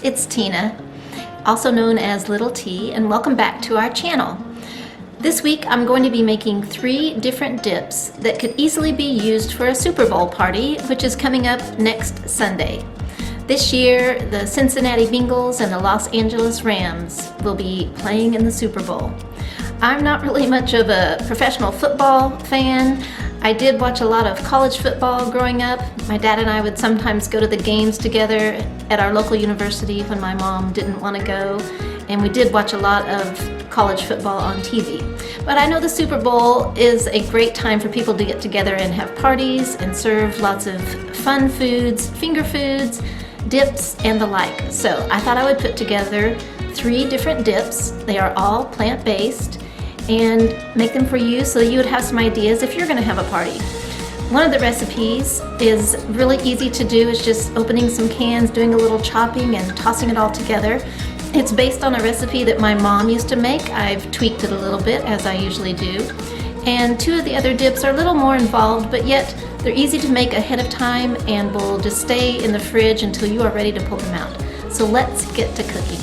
it's Tina, also known as Little T, and welcome back to our channel. This week I'm going to be making 3 different dips that could easily be used for a Super Bowl party, which is coming up next Sunday. This year, the Cincinnati Bengals and the Los Angeles Rams will be playing in the Super Bowl. I'm not really much of a professional football fan. I did watch a lot of college football growing up. My dad and I would sometimes go to the games together at our local university when my mom didn't want to go, and we did watch a lot of college football on TV. But I know the Super Bowl is a great time for people to get together and have parties and serve lots of fun foods, finger foods, dips, and the like. So I thought I would put together 3 different dips. They are all plant-based, and make them for you so that you would have some ideas if you're going to have a party. One of the recipes is really easy to do. It's just opening some cans, doing a little chopping, and tossing it all together. It's based on a recipe that my mom used to make. I've tweaked it a little bit, as I usually do. And 2 of the other dips are a little more involved, but yet they're easy to make ahead of time and will just stay in the fridge until you are ready to pull them out. So let's get to cooking.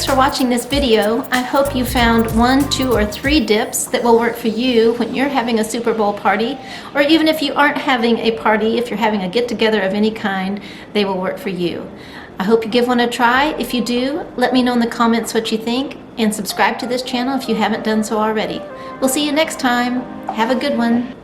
Thanks for watching this video. I hope you found 1, 2, or 3 dips that will work for you when you're having a Super Bowl party, or even if you aren't having a party, if you're having a get-together of any kind, they will work for you. I hope you give one a try. If you do, let me know in the comments what you think, and subscribe to this channel if you haven't done so already. We'll see you next time. Have a good one.